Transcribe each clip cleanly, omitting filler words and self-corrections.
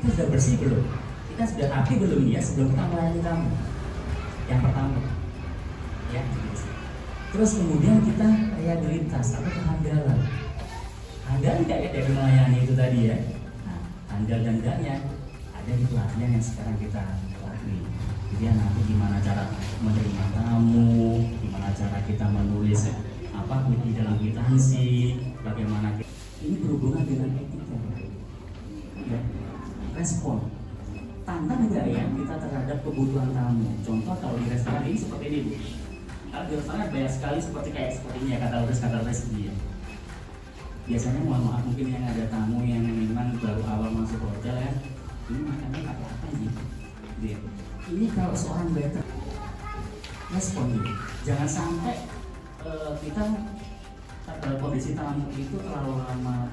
kita sudah bersih belum? Kita sudah rapi belum ya sebelum kita melayani tamu? Yang pertama, ya. Terus kemudian kita reliabilitas atau kehandalan. Handal tidak ya dari melayani itu tadi ya. Nah, handal dan enggaknya ada di pelatihan yang sekarang kita latih. Jadi nanti gimana cara menerima tamu, gimana cara kita menulis di dalam kwitansi, bagaimana kita, ini berhubungan dengan etika ya. Respon tantang enggak ya kita terhadap kebutuhan tamu. Contoh kalau di restoran ini seperti ini Bu, kalau di restoran banyak sekali seperti ini ya, kata Lores ini ya. Biasanya mohon maaf mungkin yang ada tamu yang memang baru awal masuk hotel ya, ini makannya pakai apa gitu ya. Ini kalau seorang waiter respon gitu, jangan sampai kita kondisi tamu itu terlalu lama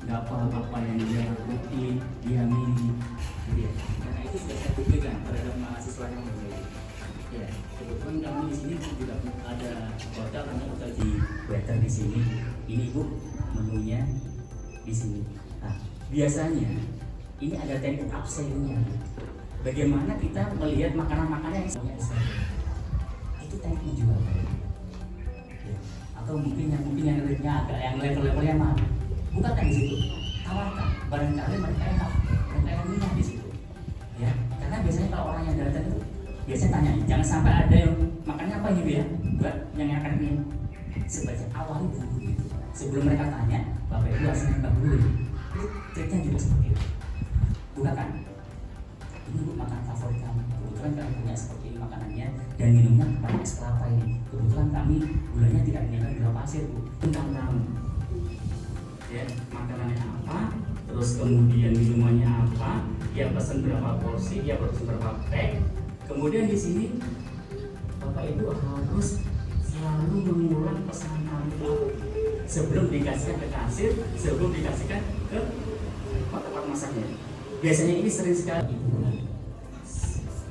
nggak apa-apa yang dia lakuin, dia milih gitu ya. Karena itu sudah saya buktikan terhadap mahasiswa yang berbeda ya. Kebetulan kami di sini juga ada hotel, kami hotel di waiter di sini. Ini Bu menunya di sini. Nah, biasanya ini ada teknik upsell-nya. Bagaimana kita melihat makanan-makanan yang biasa itu teknik menjual ya. Atau mungkin yang rate-nya agak yang level-levelnya mana, bukakan di situ, tawarkan, barangkali mereka enak, mereka yang minat di situ ya. Karena biasanya kalau orang yang datang itu biasanya tanya, jangan sampai ada yang makannya apa ini ya, buat yang akan ini sebaca awal dulu gitu. Sebelum mereka tanya, Bapak Ibu harus nembak dulu. Triknya juga seperti itu. Bukakan, ini Bu makan favorit kamu. Kebetulan kami punya seperti ini makanannya dan minumnya pakai es kelapa ini. Kebetulan kami gulanya tidak menyebar gula pasir Bu. Tentang kamu, ya makanannya apa, terus kemudian minumannya apa, dia pesan berapa porsi, dia pesan berapa pack. Kemudian di sini Bapak Ibu harus selalu mengulang pesanan kamu sebelum dikasihkan ke kasir, sebelum dikasihkan ke tempat masaknya. Biasanya ini sering sekali.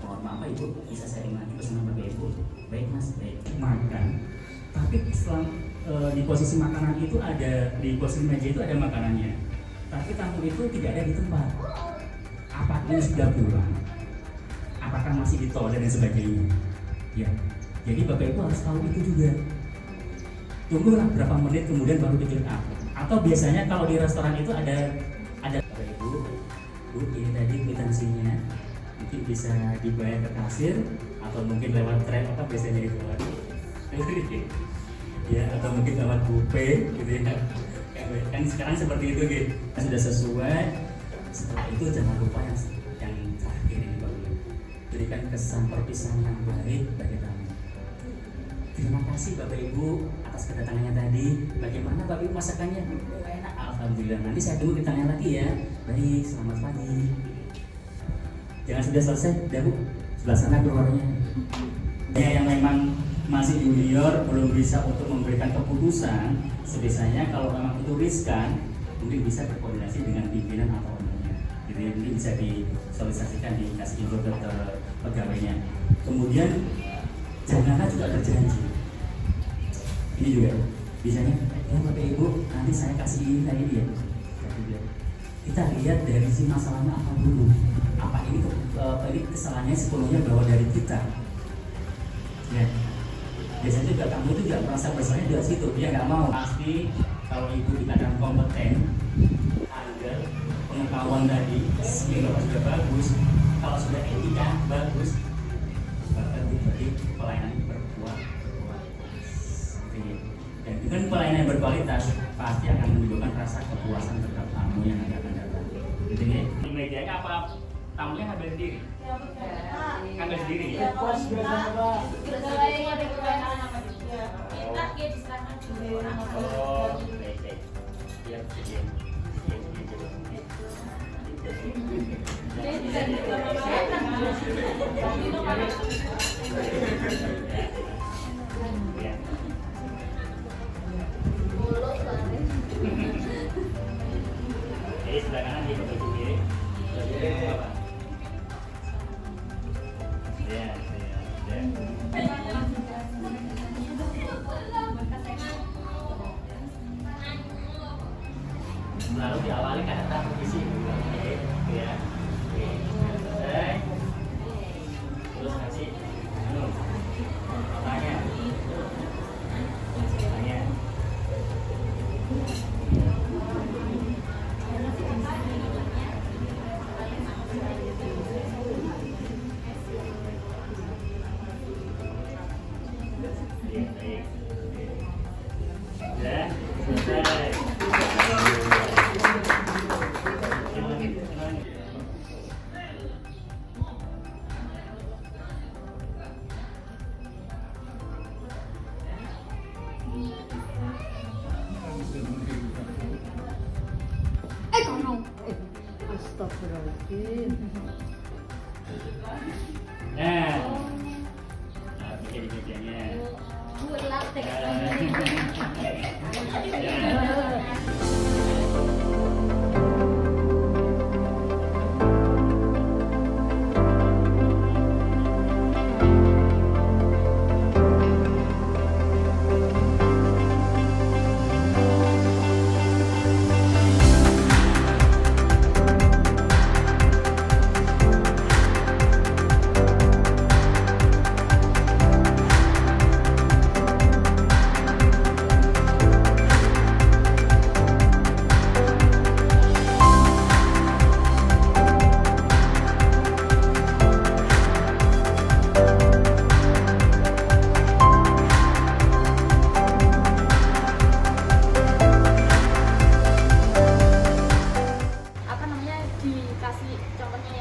Mohon maaf Ibu, bisa saya ingat pesanan Bapak Ibu. Baik Mas, baik. Makan. Tapi setelah di posisi makanan itu ada, di posisi meja itu ada makanannya. Tapi tamu itu tidak ada di tempat. Apakah sudah pulang? Apakah masih di toilet dan sebagainya? Ya. Jadi Bapak Ibu harus tahu itu juga. Tunggulah berapa menit kemudian baru di check up. Atau biasanya kalau di restoran itu ada Bapak Ibu, Bu ini tadi kwitansinya, mungkin bisa dibayar ke kasir atau mungkin lewat trap apa biasanya itu ya, atau mungkin lewat GoPay gitu ya. Kan sekarang seperti itu gitu. Sudah sesuai. Setelah itu jangan lupa yang terakhir ini Bapak Ibu, berikan kesan perpisahan yang baik bagi tamu. Terima kasih Bapak Ibu atas kedatangannya tadi. Bagaimana Bapak Ibu masakannya? Enak, alhamdulillah. Nanti saya tunggu ditanya lagi ya. Baik, selamat pagi. Jangan sudah selesai, udah Bu. Sebelah sana keluarnya. Yang memang masih junior, belum bisa untuk memberikan keputusan, sebisanya kalau memang itu riskan, mungkin bisa berkoordinasi dengan pimpinan atau ownernya. Jadi ini bisa disosialisasikan, dikasih info ke pegawainya. Kemudian janganlah juga berjanji. Ini juga biasanya, ya Bapak Ibu, nanti saya kasih ini tadi ya. Kita lihat dari si masalahnya apa dulu. Apa ini kesalahannya sepenuhnya bahwa dari kita. Ya. Biasanya juga kamu itu juga merasa bersalahnya dari situ. Dia nggak mau. Pasti kalau Ibu dikatakan kompeten, handal, pengetahuan tadi, skill sudah bagus. Kalau sudah etika bagus, bahkan diberi pelayanan berkualitas. Dan dengan pelayanan yang berkualitas pasti akan menunjukkan rasa kepuasan terhadap tamu yang akan datang. Gitu ya. Di mejanya apa tamunya ngambil sendiri? Ngambil sendiri ya? Kos biasanya Pak. Pegawainya ada kewenangan apa juga? Kita dia diserahkan ke orang. Oh, baik. Iya, iya. Jadi bisa dikelola. Jadi sebelah kanan dia pakai kiri, sebelah kiri apa? Ya. Lalu diawali karena transmisi, ya. Nah, pakai di mejanya.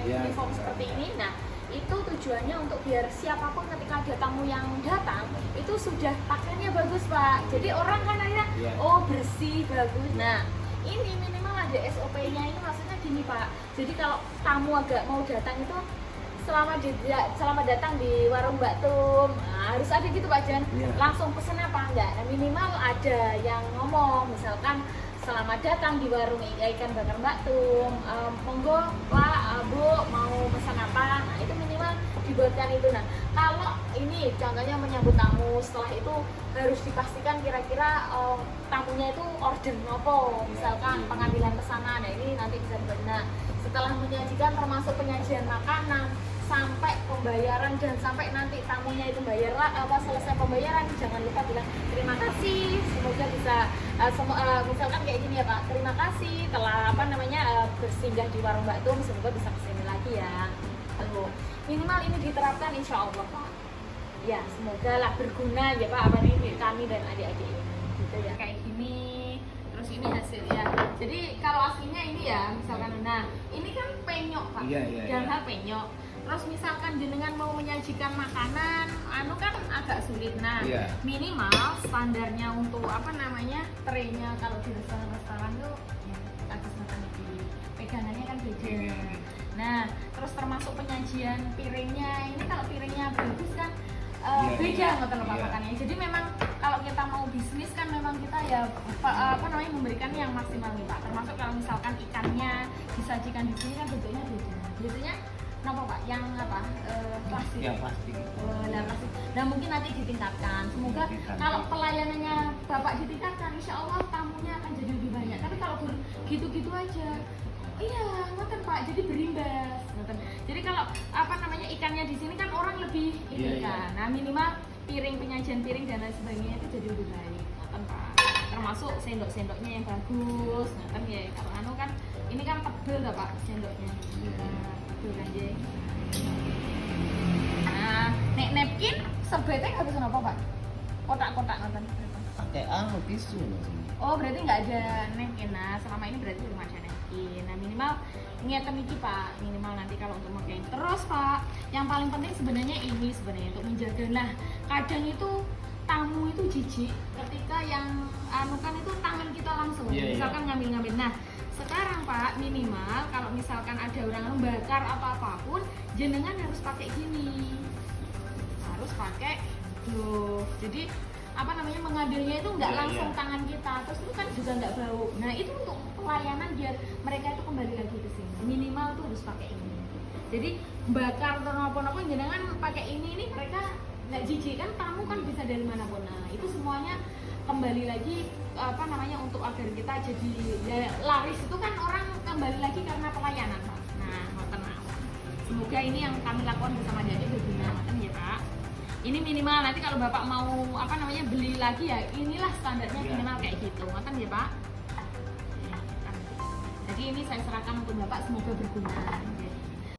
Uniform seperti ini. Nah, itu tujuannya untuk biar siapapun ketika ada tamu yang datang itu sudah pakaiannya bagus, Pak. Jadi orang kan akhirnya oh bersih, bagus. Nah, ini minimal ada SOP-nya. Ini maksudnya gini, Pak. Jadi kalau tamu agak mau datang itu selamat datang di warung Mbak Tum. Nah, harus ada gitu, Pak Jan. Langsung pesen apa enggak? Nah, minimal ada yang ngomong misalkan selamat datang di warung ikan bakar Mbak Tum. Monggo Pak, Bu mau pesan apa? Nah, itu minimal dibuatkan itu. Nah, kalau ini contohnya menyambut tamu, setelah itu harus dipastikan kira-kira tamunya itu order nopo, misalkan pengambilan pesanan. Nah, ini nanti bisa dibuat. Nah, setelah menyajikan termasuk penyajian makanan sampai pembayaran dan sampai nanti tamunya itu bayar selesai pembayaran jangan lupa bilang terima kasih, semoga bisa misalkan kayak gini ya Pak, terima kasih telah bersinggah di warung Mbak Tum, semoga bisa kesini lagi ya. Tuh, minimal ini diterapkan insya Allah Pak. Ya semoga lah berguna ya Pak apa ini kami dan adik-adik ini gitu ya, kayak gini. Terus ini hasilnya. Jadi kalau aslinya ini ya misalkan, nah ini kan penyok Pak, dalam hal penyok. Terus misalkan jenengan mau menyajikan makanan, kan agak sulit. Nah, minimal standarnya untuk traynya kalau di restoran tuh ya atas makan ini pegangannya kan beda. Nah, terus termasuk penyajian piringnya. Ini kalau piringnya bagus kan beda ngoten lho Pak makannya. Jadi memang kalau kita mau bisnis kan memang kita ya memberikan yang maksimal nih Pak. Termasuk kalau misalkan ikannya disajikan di sini kan bentuknya beda. Biasanya kenapa Pak? Yang plastik? Ya plastik. Plastik. Nah mungkin nanti ditingkatkan. Semoga kalau pelayanannya Bapak ditingkatkan, insya Allah tamunya akan jadi lebih banyak. Tapi kalau gitu-gitu aja, iya ngoten Pak. Jadi berimbas. Ngoten. Jadi kalau ikannya di sini kan orang lebih ini kan. Nah minimal piring, penyajian piring dan lain sebagainya itu jadi lebih baik. Ngoten Pak. Termasuk sendok-sendoknya yang bagus. Ngoten ya. Kalau kan ini kan tebel lah Pak sendoknya. Nah, nek napkin sebetulnya nggak bisa apa Pak? Kotak-kotak nonton. Pakai tisu. Oh berarti nggak ada napkin. Nah selama ini berarti belum ada napkin. Nah minimal ngeten iki Pak, minimal nanti kalau untuk pakai. Terus Pak, yang paling penting sebenarnya untuk menjaga. Nah kadang itu tamu itu jijik ketika yang itu tangan kita langsung, misalkan ngambil-ngambil. Nah sekarang Pak minimal kalau misalkan ada orang membakar apapun, jenengan harus pakai gini, harus pakai glove. Jadi mengambilnya itu nggak langsung tangan kita, terus itu kan juga nggak bau. Nah itu untuk pelayanan biar mereka itu kembali lagi ke sini. Minimal tuh harus pakai ini. Jadi bakar atau apa-apa jenengan pakai ini mereka nggak jijik kan, tamu kan bisa dari manapun. Nah itu semuanya kembali lagi untuk agar kita jadi ya, laris itu kan orang kembali lagi karena pelayanan Pak. Nah ngoten mawon. Semoga ini yang kami lakukan bersama jadi berguna ngoten ya Pak. Ini minimal nanti kalau Bapak mau beli lagi ya inilah standarnya minimal kayak gitu ngoten ya Pak. Jadi ini saya serahkan untuk Bapak, semoga berguna.